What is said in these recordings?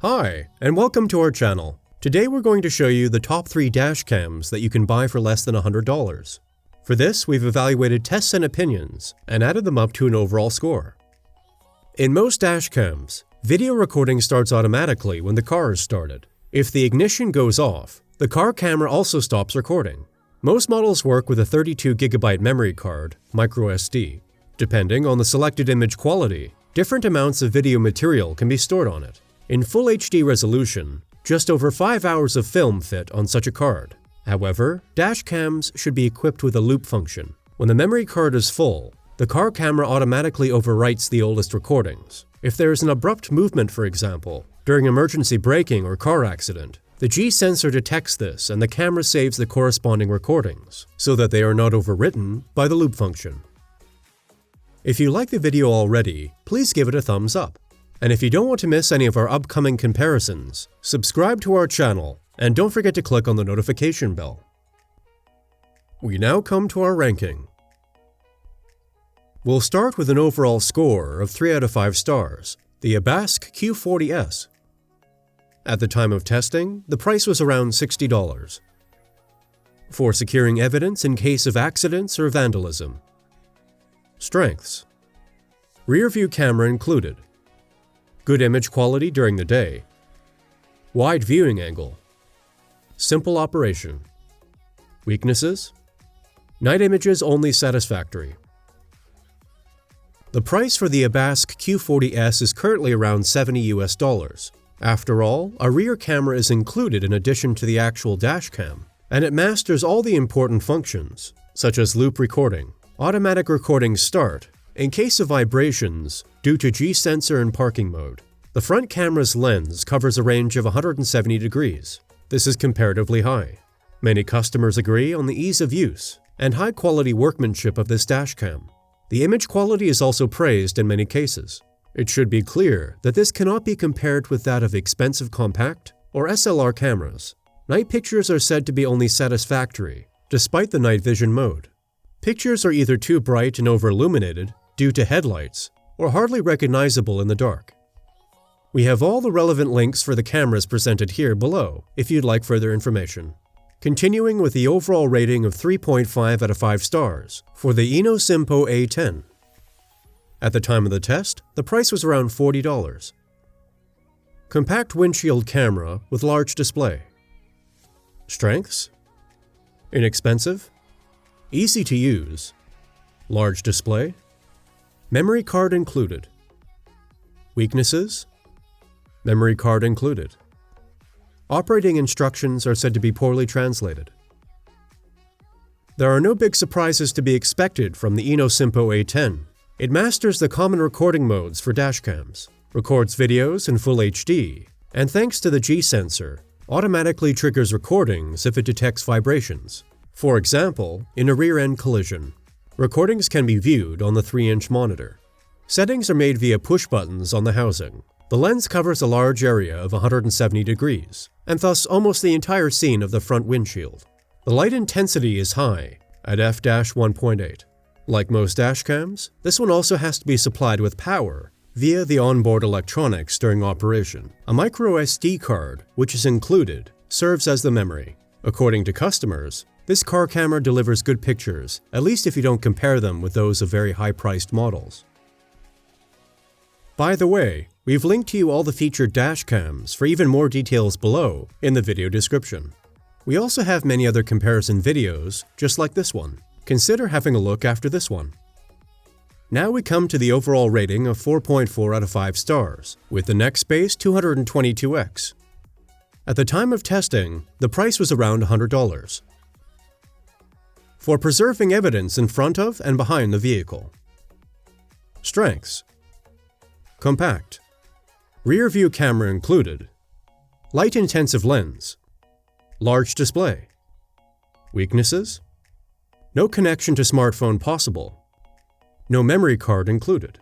Hi, and welcome to our channel. Today we're going to show you the top 3 dash cams that you can buy for less than $100. For this, we've evaluated tests and opinions, and added them up to an overall score. In most dash cams, video recording starts automatically when the car is started. If the ignition goes off, the car camera also stops recording. Most models work with a 32GB memory card, microSD. Depending on the selected image quality, different amounts of video material can be stored on it. In Full HD resolution, just over 5 hours of film fit on such a card. However, dash cams should be equipped with a loop function. When the memory card is full, the car camera automatically overwrites the oldest recordings. If there is an abrupt movement, for example, during emergency braking or car accident, the G sensor detects this and the camera saves the corresponding recordings, so that they are not overwritten by the loop function. If you like the video already, please give it a thumbs up. And if you don't want to miss any of our upcoming comparisons, subscribe to our channel and don't forget to click on the notification bell. We now come to our ranking. We'll start with an overall score of 3 out of 5 stars, the Abask Q40S. At the time of testing, the price was around $60. For securing evidence in case of accidents or vandalism. Strengths: rear view camera included. Good image quality during the day. Wide viewing angle. Simple operation. Weaknesses: night images only satisfactory. The price for the Abask Q40S is currently around $70 US. After all, a rear camera is included in addition to the actual dash cam, and it masters all the important functions, such as loop recording, automatic recording start, in case of vibrations, due to G sensor and parking mode. The front camera's lens covers a range of 170 degrees. This is comparatively high. Many customers agree on the ease of use and high-quality workmanship of this dashcam. The image quality is also praised in many cases. It should be clear that this cannot be compared with that of expensive compact or SLR cameras. Night pictures are said to be only satisfactory, despite the night vision mode. Pictures are either too bright and over-illuminated due to headlights, or hardly recognizable in the dark. We have all the relevant links for the cameras presented here below if you'd like further information. Continuing with the overall rating of 3.5 out of 5 stars for the Innosinpo A10. At the time of the test, the price was around $40. Compact windshield camera with large display. Strengths: inexpensive, easy to use, large display, memory card included. Weaknesses: memory card included. Operating instructions are said to be poorly translated. There are no big surprises to be expected from the Innosinpo A10. It masters the common recording modes for dashcams, records videos in Full HD, and thanks to the G sensor, automatically triggers recordings if it detects vibrations. For example, in a rear-end collision. Recordings can be viewed on the 3-inch monitor. Settings are made via push buttons on the housing. The lens covers a large area of 170 degrees, and thus almost the entire scene of the front windshield. The light intensity is high, at f-1.8. Like most dashcams, this one also has to be supplied with power via the onboard electronics during operation. A microSD card, which is included, serves as the memory. According to customers, this car camera delivers good pictures, at least if you don't compare them with those of very high-priced models. By the way, we've linked to you all the featured dash cams for even more details below in the video description. We also have many other comparison videos, just like this one. Consider having a look after this one. Now we come to the overall rating of 4.4 out of 5 stars, with the Nextbase 222X. At the time of testing, the price was around $100. For preserving evidence in front of and behind the vehicle. Strengths: compact, rear view camera included, light-intensive lens, large display. Weaknesses: no connection to smartphone possible, no memory card included.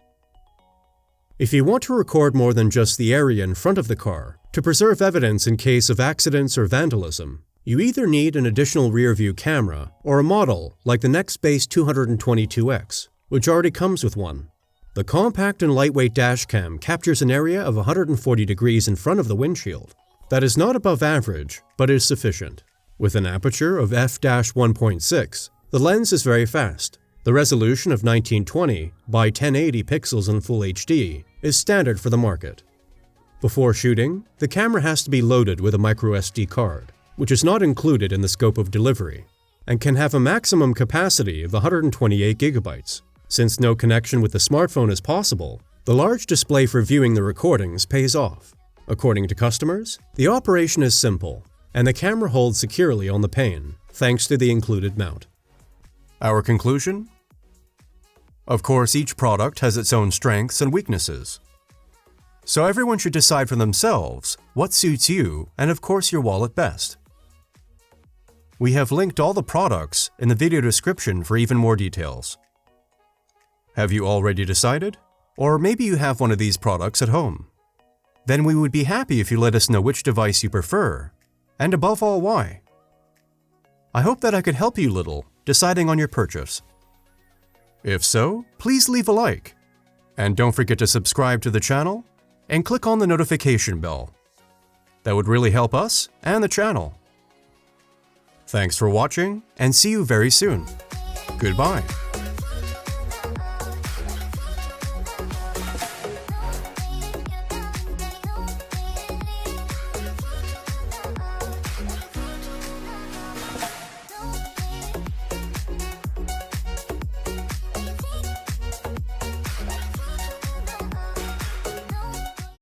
If you want to record more than just the area in front of the car to preserve evidence in case of accidents or vandalism, you either need an additional rear view camera or a model like the Nextbase 222X, which already comes with one. The compact and lightweight dashcam captures an area of 140 degrees in front of the windshield. That is not above average, but is sufficient. With an aperture of f/1.6, the lens is very fast. The resolution of 1920 by 1080 pixels in Full HD is standard for the market. Before shooting, the camera has to be loaded with a microSD card, which is not included in the scope of delivery, and can have a maximum capacity of 128 GB. Since no connection with the smartphone is possible, the large display for viewing the recordings pays off. According to customers, the operation is simple, and the camera holds securely on the pane, thanks to the included mount. Our conclusion? Of course, each product has its own strengths and weaknesses. So everyone should decide for themselves what suits you and of course your wallet best. We have linked all the products in the video description for even more details. Have you already decided? Or maybe you have one of these products at home. Then we would be happy if you let us know which device you prefer, and above all, why. I hope that I could help you a little deciding on your purchase. If so, please leave a like. And don't forget to subscribe to the channel and click on the notification bell. That would really help us and the channel. Thanks for watching, and see you very soon. Goodbye.